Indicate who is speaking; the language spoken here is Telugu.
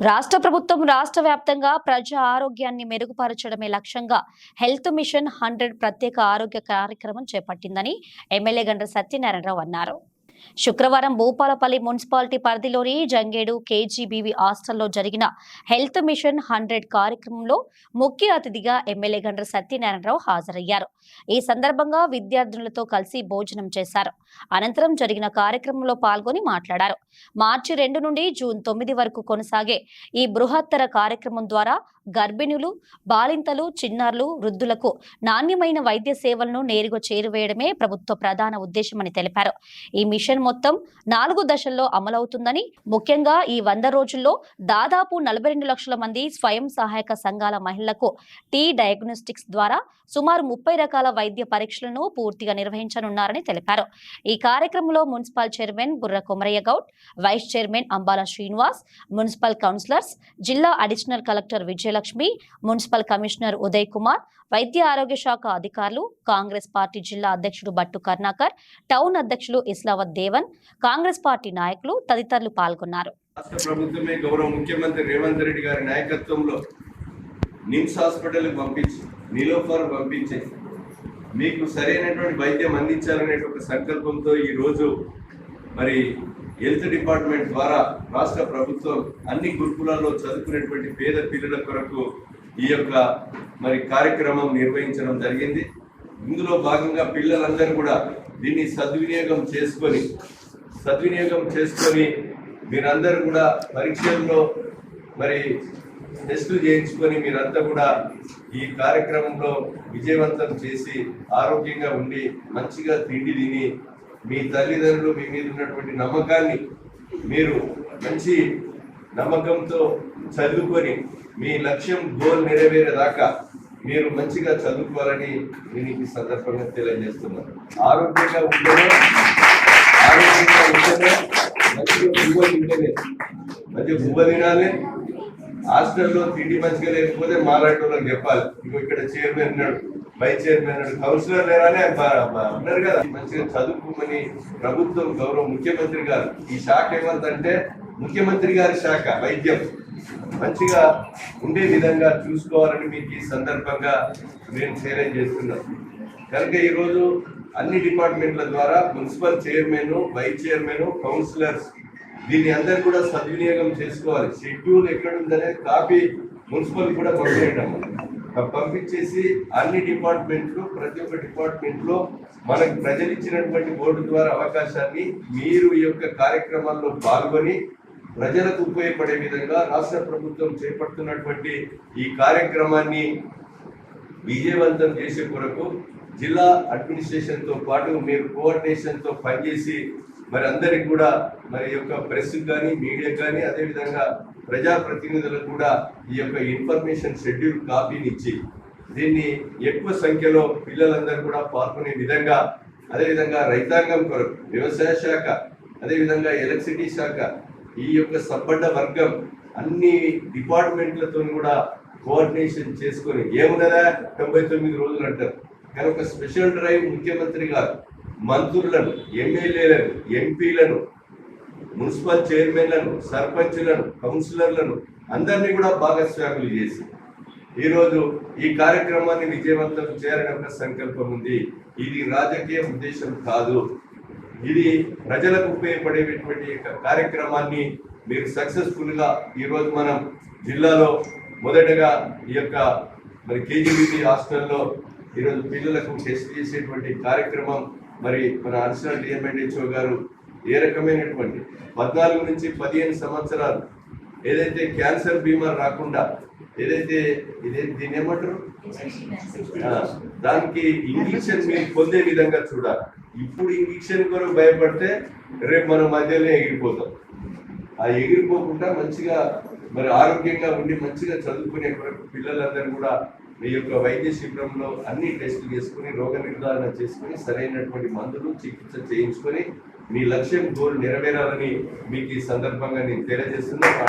Speaker 1: రాష్ట్ర ప్రభుత్వం రాష్ట్ర వ్యాప్తంగా ప్రజా ఆరోగ్యాన్ని మెరుగుపరచడమే లక్ష్యంగా హెల్త్ మిషన్ 100 ప్రత్యేక ఆరోగ్య కార్యక్రమం చేపట్టిందని ఎమ్మెల్యే గండ్ర సత్యనారాయణరావు అన్నారు. శుక్రవారం భూపాలపల్లి మున్సిపాలిటీ పరిధిలోని జంగేడు కేజీబీవీ హాస్టల్లో జరిగిన హెల్త్ మిషన్ 100 కార్యక్రమంలో ముఖ్య అతిథిగా ఎమ్మెల్యే గండ్ర సత్యనారాయణరావు హాజరయ్యారు. ఈ సందర్భంగా విద్యార్థులతో కలిసి భోజనం చేశారు. అనంతరం జరిగిన కార్యక్రమంలో పాల్గొని మాట్లాడారు. మార్చి 2 నుండి జూన్ 9 వరకు కొనసాగే ఈ బృహత్తర కార్యక్రమం ద్వారా గర్భిణులు, బాలింతలు, చిన్నారులు, వృద్ధులకు నాణ్యమైన వైద్య సేవలను నేరుగా చేరువేయడమే ప్రభుత్వ ప్రధాన ఉద్దేశమని తెలిపారు. ఈ మిషన్ మొత్తం 4 దశల్లో అమలవుతుందని, ముఖ్యంగా ఈ 100 రోజుల్లో దాదాపు 42 లక్షల మంది స్వయం సహాయక సంఘాల మహిళలకు టీ డయాగ్నోస్టిక్స్ ద్వారా సుమారు 30 రకాల వైద్య పరీక్షలను పూర్తిగా నిర్వహించనున్నారని తెలిపారు. ఈ కార్యక్రమంలో municipal chairman Burra Komaraiah Goud, vice chairman Ambala Srinivas, municipal councillors, జిల్లా additional collector Vijayalakshmi, municipal commissioner Uday Kumar, వైద్య ఆరోగ్య శాఖ అధికారులు, కాంగ్రెస్ పార్టీ జిల్లా అధ్యక్షుడు బట్టు కర్ణాకర్, టౌన్ అధ్యక్షులు ఇస్లావత్ దేవన్, కాంగ్రెస్ పార్టీ నాయకులు తదితరులు పాల్గొన్నారు.
Speaker 2: రాష్ట్ర ప్రభుత్వమే గౌరవ ముఖ్యమంత్రి రేవంత్ రెడ్డి గారి నాయకత్వంలో నిమ్స్ హాస్పిటల్కి పంపించి, నీలోఫర్ పంపించి మీకు సరైనటువంటి వైద్యం అందించాలనే ఒక సంకల్పంతో ఈరోజు మరి హెల్త్ డిపార్ట్మెంట్ ద్వారా రాష్ట్ర ప్రభుత్వం అన్ని గురుకులాల్లో చదువుకునేటువంటి పేద పిల్లల కొరకు ఈ యొక్క మరి కార్యక్రమం నిర్వహించడం జరిగింది. ఇందులో భాగంగా పిల్లలందరూ కూడా దీన్ని సద్వినియోగం చేసుకొని మీరందరూ కూడా పరీక్షల్లో మరి టెస్టులు చేయించుకొని మీరంతా కూడా ఈ కార్యక్రమంలో విజయవంతం చేసి ఆరోగ్యంగా ఉండి మంచిగా తిండి తిని మీ తల్లిదండ్రులు మీ మీద ఉన్నటువంటి నమ్మకాన్ని మీరు మంచి నమ్మకంతో చదువుకొని మీ లక్ష్యం గోల్ నెరవేరేదాకా మీరు మంచిగా చదువుకోవాలని నేను ఈ సందర్భంగా తెలియజేస్తున్నాను. ఆరోగ్యంగా ఉంటేనే మంచిగా గువ్వ తినాలి. హాస్టల్లో తిండి మంచిగా లేకపోతే మాలాంటి చెప్పాలి. ఇక్కడ చైర్మన్ ఉన్నాడు, వైస్ చైర్మన్ ఉన్నాడు, కౌన్సిలర్ లేరానే ఉన్నారు కదా. మంచిగా చదువుకోమని ప్రభుత్వం గౌరవ ముఖ్యమంత్రి గారు ఈ శాఖ ఏమంటే ముఖ్యమంత్రి గారి శాఖ వైద్యం మంచిగా ఉండే విధంగా చూసుకోవాలని మీకు ఈ సందర్భంగా నేను తెలియజేస్తున్నాను. కనుక ఈరోజు అన్ని డిపార్ట్మెంట్ల ద్వారా municipal chairman, vice chairman, councillors దీన్ని అందరు కూడా సద్వినియోగం చేసుకోవాలి. షెడ్యూల్ ఎక్కడుందనే కాపీ మున్సిపల్ కూడా పంపించేసి అన్ని డిపార్ట్మెంట్లు ప్రతి ఒక్క డిపార్ట్మెంట్లో మనకు ప్రజలు ఇచ్చినటువంటి బోర్డు ద్వారా అవకాశాన్ని మీరు ఈ యొక్క కార్యక్రమాల్లో పాల్గొని ప్రజలకు ఉపయోగపడే విధంగా రాష్ట్ర ప్రభుత్వం చేపడుతున్నటువంటి ఈ కార్యక్రమాన్ని విజయవంతం చేసే కొరకు జిల్లా అడ్మినిస్ట్రేషన్తో పాటు మీరు కోఆర్డినేషన్తో పనిచేసి మరి అందరికి కూడా మరి యొక్క ప్రెస్ కానీ మీడియా కానీ అదేవిధంగా ప్రజాప్రతినిధులకు కూడా ఈ యొక్క ఇన్ఫర్మేషన్ షెడ్యూల్ కాపీని ఇచ్చి దీన్ని ఎక్కువ సంఖ్యలో పిల్లలందరూ కూడా పాల్గొనే విధంగా, అదేవిధంగా రైతాంగం కొరకు వ్యవసాయ శాఖ, అదేవిధంగా ఎలక్ట్రిసిటీ శాఖ, ఈ యొక్క సబ్బడ్డ వర్గం అన్ని డిపార్ట్మెంట్లతో కూడా కోఆర్డినేషన్ చేసుకొని ఏమున్నదా 99 రోజులు అంటారు. కానీ ఒక స్పెషల్ డ్రైవ్ ముఖ్యమంత్రి గారు మంత్రులను, ఎమ్మెల్యేలను, ఎంపీలను, మున్సిపల్ చైర్మన్లను, సర్పంచ్లను, కౌన్సిలర్లను అందరినీ కూడా భాగస్వాములు చేసి ఈరోజు ఈ కార్యక్రమాన్ని విజయవంతం చేయాలని ఒక సంకల్పం ఉంది. ఇది రాజకీయ ఉద్దేశం కాదు, ఇది ప్రజలకు ఉపయోగపడేటువంటి కార్యక్రమాన్ని మీరు సక్సెస్ఫుల్గా ఈరోజు మనం జిల్లాలో మొదటగా ఈ యొక్క మరి కేజీబీవీ హాస్టల్లో ఈరోజు పిల్లలకు టెస్ట్ చేసేటువంటి కార్యక్రమం మరి మన అడిషనల్ డిఎంఎన్హెచ్ఓ గారు ఏ రకమైనటువంటి 14 నుంచి 15 సంవత్సరాలు ఏదైతే క్యాన్సర్ బీమా రాకుండా ఏదైతే దీన్ని ఏమంటారు దానికి ఇంజెక్షన్ మీరు పొందే విధంగా చూడాలి. ఇప్పుడు ఇంజెక్షన్ కొరకు భయపడితే రేపు మనం మధ్యలో ఎగిరిపోతాం. ఆ ఎగిరిపోకుండా మంచిగా మరి ఆరోగ్యంగా ఉండి మంచిగా చదువుకునే కొరకు పిల్లలందరూ కూడా మీ యొక్క వైద్య శిబిరంలో అన్ని టెస్టులు చేసుకుని రోగ నిర్ధారణ చేసుకుని సరైనటువంటి మందులు చికిత్స చేయించుకొని మీ లక్ష్యం గోల్ నెరవేరాలని మీకు ఈ సందర్భంగా నేను తెలియజేస్తున్నాను.